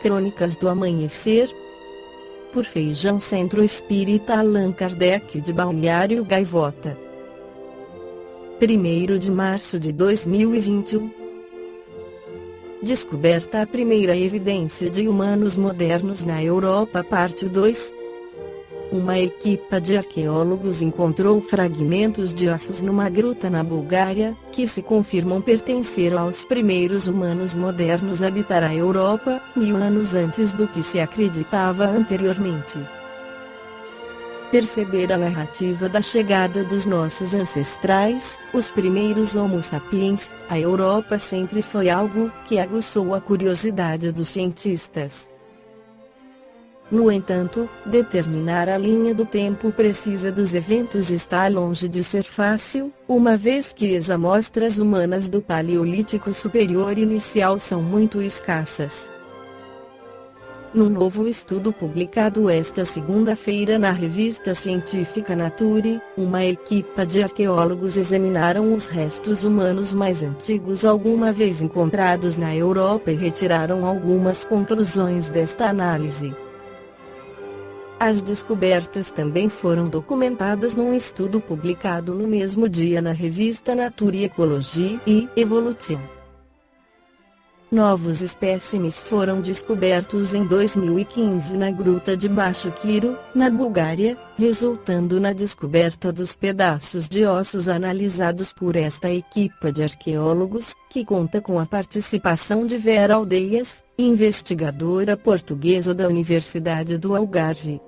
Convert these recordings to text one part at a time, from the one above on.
Crônicas do Amanhecer, por Feijão Centro Espírita Allan Kardec de Balneário Gaivota. 1º de março de 2021. Descoberta a primeira evidência de humanos modernos na Europa, parte 2. Uma equipa de arqueólogos encontrou fragmentos de ossos numa gruta na Bulgária, que se confirmam pertencer aos primeiros humanos modernos a habitar a Europa, 1000 anos antes do que se acreditava anteriormente. Perceber a narrativa da chegada dos nossos ancestrais, os primeiros Homo sapiens, à Europa sempre foi algo que aguçou a curiosidade dos cientistas. No entanto, determinar a linha do tempo precisa dos eventos está longe de ser fácil, uma vez que as amostras humanas do Paleolítico Superior Inicial são muito escassas. Num novo estudo publicado esta segunda-feira na revista científica Nature, uma equipa de arqueólogos examinaram os restos humanos mais antigos alguma vez encontrados na Europa e retiraram algumas conclusões desta análise. As descobertas também foram documentadas num estudo publicado no mesmo dia na revista Nature Ecology e Evolution. Novos espécimes foram descobertos em 2015 na Gruta de Baixo Quiro, na Bulgária, resultando na descoberta dos pedaços de ossos analisados por esta equipa de arqueólogos, que conta com a participação de Vera Aldeias, investigadora portuguesa da Universidade do Algarve.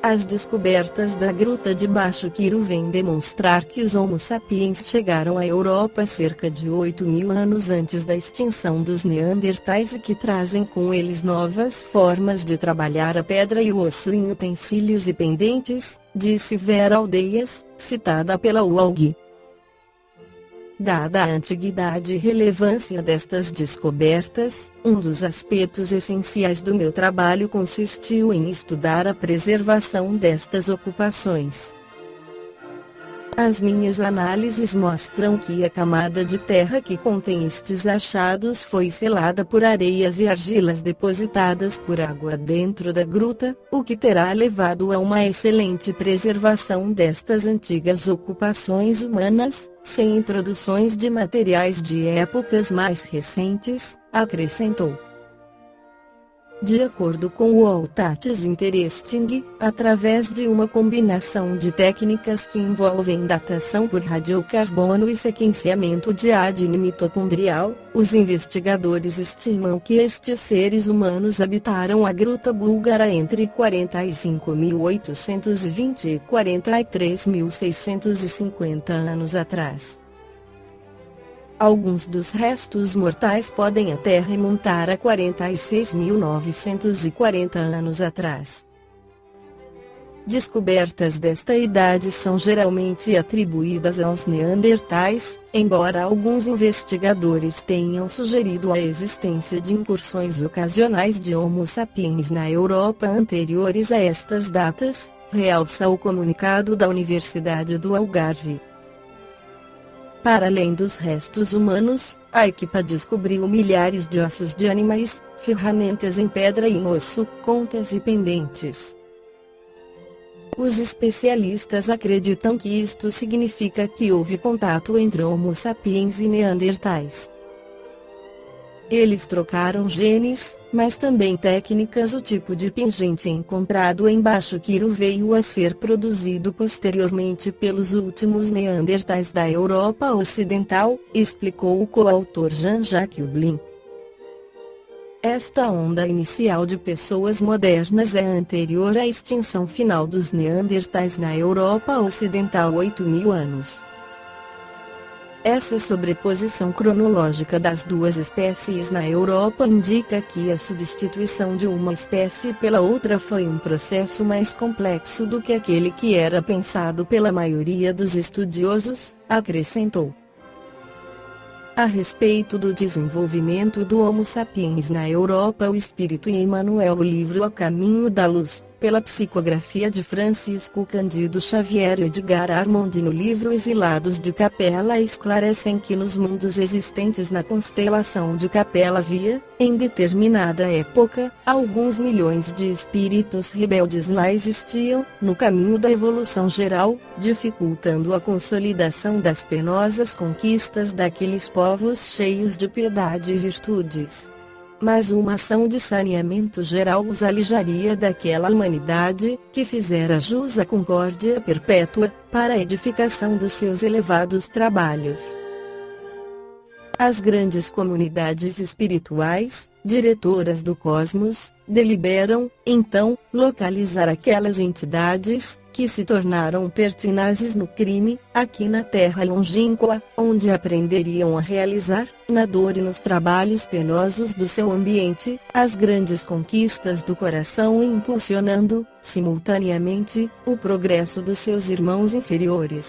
As descobertas da Gruta de Baixo Quiro vêm demonstrar que os Homo sapiens chegaram à Europa cerca de 8.000 anos antes da extinção dos Neandertais e que trazem com eles novas formas de trabalhar a pedra e o osso em utensílios e pendentes, disse Vera Aldeias, citada pela UOLG. Dada a antiguidade e relevância destas descobertas, um dos aspectos essenciais do meu trabalho consistiu em estudar a preservação destas ocupações. As minhas análises mostram que a camada de terra que contém estes achados foi selada por areias e argilas depositadas por água dentro da gruta, o que terá levado a uma excelente preservação destas antigas ocupações humanas, sem introduções de materiais de épocas mais recentes, acrescentou. De acordo com o Altatis Interesting, através de uma combinação de técnicas que envolvem datação por radiocarbono e sequenciamento de ADN mitocondrial, os investigadores estimam que estes seres humanos habitaram a gruta búlgara entre 45.820 e 43.650 anos atrás. Alguns dos restos mortais podem até remontar a 46.940 anos atrás. Descobertas desta idade são geralmente atribuídas aos Neandertais, embora alguns investigadores tenham sugerido a existência de incursões ocasionais de Homo sapiens na Europa anteriores a estas datas, realça o comunicado da Universidade do Algarve. Para além dos restos humanos, a equipa descobriu milhares de ossos de animais, ferramentas em pedra e em osso, contas e pendentes. Os especialistas acreditam que isto significa que houve contato entre Homo sapiens e Neandertais. Eles trocaram genes, mas também técnicas. O tipo de pingente encontrado em Baixo Quiro veio a ser produzido posteriormente pelos últimos Neandertais da Europa Ocidental, explicou o coautor Jean-Jacques Hublin. Esta onda inicial de pessoas modernas é anterior à extinção final dos Neandertais na Europa Ocidental 8.000 anos. Essa sobreposição cronológica das duas espécies na Europa indica que a substituição de uma espécie pela outra foi um processo mais complexo do que aquele que era pensado pela maioria dos estudiosos, acrescentou. A respeito do desenvolvimento do Homo sapiens na Europa, o Espírito e Emmanuel, o livro A Caminho da Luz, pela psicografia de Francisco Cândido Xavier e Edgar Armond no livro Exilados de Capela, esclarecem que nos mundos existentes na constelação de Capela havia, em determinada época, alguns milhões de espíritos rebeldes lá existiam, no caminho da evolução geral, dificultando a consolidação das penosas conquistas daqueles povos cheios de piedade e virtudes. Mas uma ação de saneamento geral os alijaria daquela humanidade, que fizera jus à concórdia perpétua, para a edificação dos seus elevados trabalhos. As grandes comunidades espirituais, diretoras do cosmos, deliberam, então, localizar aquelas entidades, que se tornaram pertinazes no crime, aqui na terra longínqua, onde aprenderiam a realizar, na dor e nos trabalhos penosos do seu ambiente, as grandes conquistas do coração, impulsionando, simultaneamente, o progresso dos seus irmãos inferiores.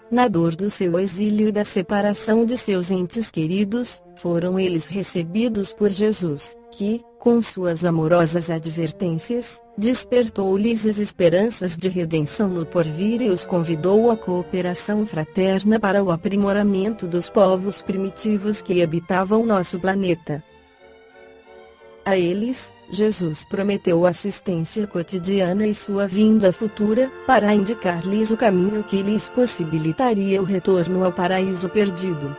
Na dor do seu exílio e da separação de seus entes queridos, foram eles recebidos por Jesus, que, com suas amorosas advertências, despertou-lhes as esperanças de redenção no porvir e os convidou à cooperação fraterna para o aprimoramento dos povos primitivos que habitavam nosso planeta. A eles, Jesus prometeu assistência cotidiana e sua vinda futura, para indicar-lhes o caminho que lhes possibilitaria o retorno ao paraíso perdido.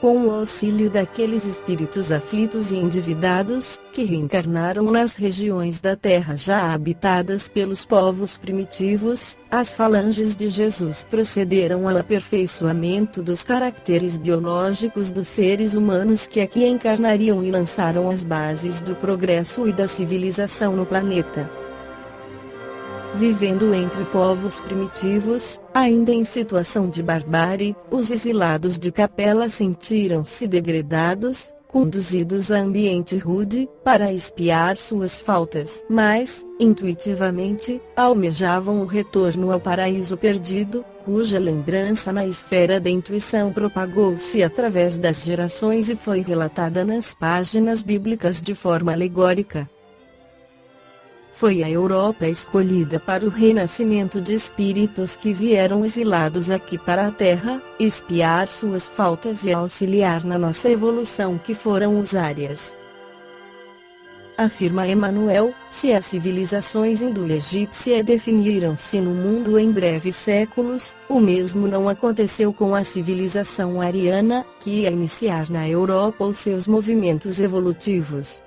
Com o auxílio daqueles espíritos aflitos e endividados, que reencarnaram nas regiões da Terra já habitadas pelos povos primitivos, as falanges de Jesus procederam ao aperfeiçoamento dos caracteres biológicos dos seres humanos que aqui encarnariam e lançaram as bases do progresso e da civilização no planeta. Vivendo entre povos primitivos, ainda em situação de barbárie, os exilados de Capela sentiram-se degradados, conduzidos a ambiente rude, para expiar suas faltas. Mas, intuitivamente, almejavam o retorno ao paraíso perdido, cuja lembrança na esfera da intuição propagou-se através das gerações e foi relatada nas páginas bíblicas de forma alegórica. Foi a Europa escolhida para o renascimento de espíritos que vieram exilados aqui para a Terra, expiar suas faltas e auxiliar na nossa evolução, que foram os árias. Afirma Emmanuel, se as civilizações indo-egípcia definiram-se no mundo em breves séculos, o mesmo não aconteceu com a civilização ariana, que ia iniciar na Europa os seus movimentos evolutivos.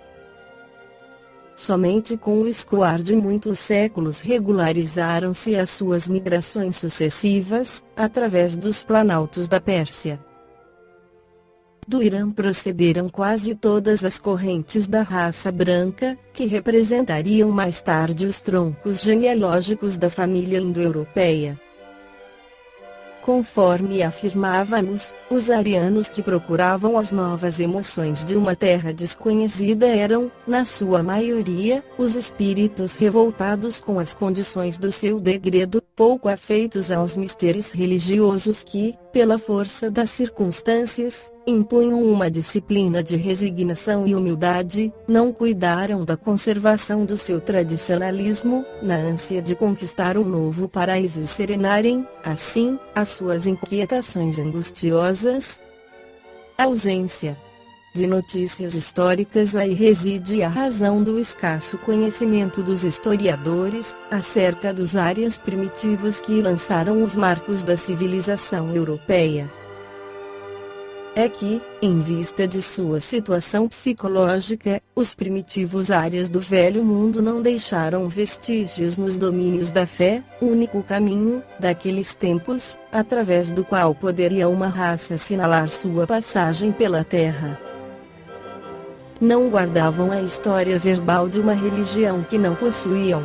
Somente com o escoar de muitos séculos regularizaram-se as suas migrações sucessivas, através dos planaltos da Pérsia. Do Irã procederam quase todas as correntes da raça branca, que representariam mais tarde os troncos genealógicos da família indo-europeia. Conforme afirmávamos, os arianos que procuravam as novas emoções de uma terra desconhecida eram, na sua maioria, os espíritos revoltados com as condições do seu degredo, pouco afeitos aos mistérios religiosos que, pela força das circunstâncias, impunham uma disciplina de resignação e humildade, não cuidaram da conservação do seu tradicionalismo, na ânsia de conquistar um novo paraíso e serenarem, assim, as suas inquietações angustiosas. A ausência de notícias históricas aí reside a razão do escasso conhecimento dos historiadores, acerca dos árias primitivos que lançaram os marcos da civilização europeia. É que, em vista de sua situação psicológica, os primitivos árias do Velho Mundo não deixaram vestígios nos domínios da fé, único caminho, daqueles tempos, através do qual poderia uma raça assinalar sua passagem pela Terra. Não guardavam a história verbal de uma religião que não possuíam.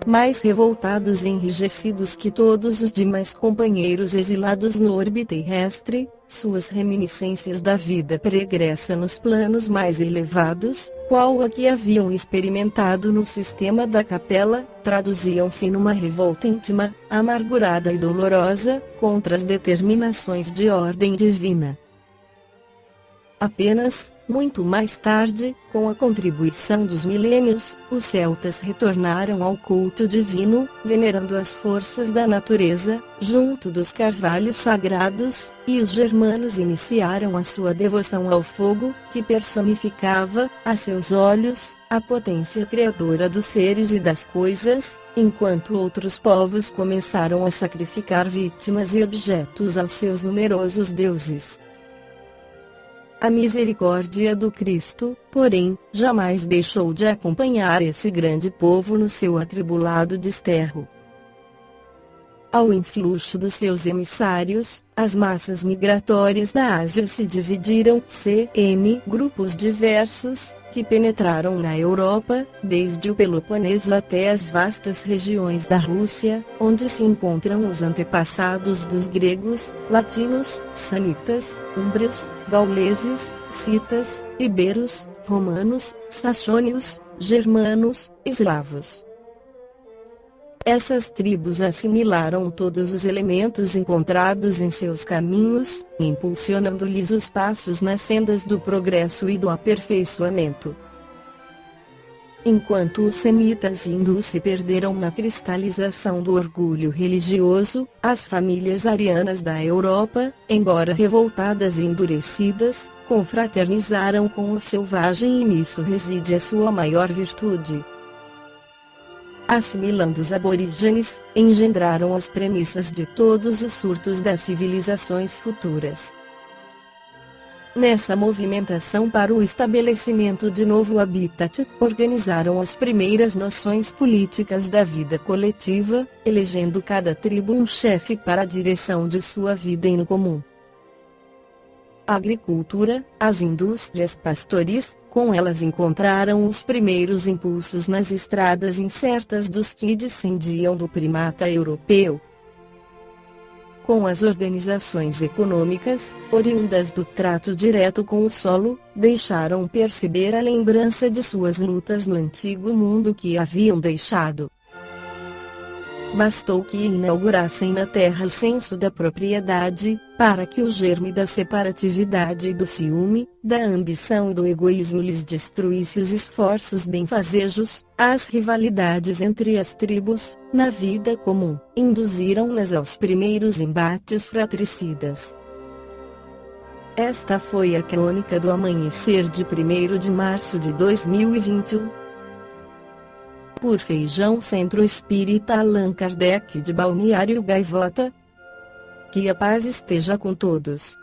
Mais revoltados e enrijecidos que todos os demais companheiros exilados no orbe terrestre, suas reminiscências da vida pregressa nos planos mais elevados, qual a que haviam experimentado no sistema da capela, traduziam-se numa revolta íntima, amargurada e dolorosa, contra as determinações de ordem divina. Apenas, Muito mais tarde, com a contribuição dos milênios, os celtas retornaram ao culto divino, venerando as forças da natureza, junto dos carvalhos sagrados, e os germanos iniciaram a sua devoção ao fogo, que personificava, a seus olhos, a potência criadora dos seres e das coisas, enquanto outros povos começaram a sacrificar vítimas e objetos aos seus numerosos deuses. A misericórdia do Cristo, porém, jamais deixou de acompanhar esse grande povo no seu atribulado desterro. Ao influxo dos seus emissários, as massas migratórias da Ásia se dividiram em grupos diversos, que penetraram na Europa, desde o Peloponeso até as vastas regiões da Rússia, onde se encontram os antepassados dos gregos, latinos, sanitas, úmbrios, gauleses, citas, iberos, romanos, saxônios, germanos, eslavos. Essas tribos assimilaram todos os elementos encontrados em seus caminhos, impulsionando-lhes os passos nas sendas do progresso e do aperfeiçoamento. Enquanto os semitas e hindus se perderam na cristalização do orgulho religioso, as famílias arianas da Europa, embora revoltadas e endurecidas, confraternizaram com o selvagem e nisso reside a sua maior virtude. Assimilando os aborígenes, engendraram as premissas de todos os surtos das civilizações futuras. Nessa movimentação para o estabelecimento de novo habitat, organizaram as primeiras noções políticas da vida coletiva, elegendo cada tribo um chefe para a direção de sua vida em comum. A agricultura, as indústrias pastoris, com elas encontraram os primeiros impulsos nas estradas incertas dos que descendiam do primata europeu. Com as organizações econômicas, oriundas do trato direto com o solo, deixaram perceber a lembrança de suas lutas no antigo mundo que haviam deixado. Bastou que inaugurassem na terra o senso da propriedade, para que o germe da separatividade e do ciúme, da ambição e do egoísmo lhes destruísse os esforços benfazejos, as rivalidades entre as tribos, na vida comum, induziram-nas aos primeiros embates fratricidas. Esta foi a crônica do amanhecer de 1º de março de 2021. Por Feijão Centro Espírita Allan Kardec de Balneário Gaivota. Que a paz esteja com todos.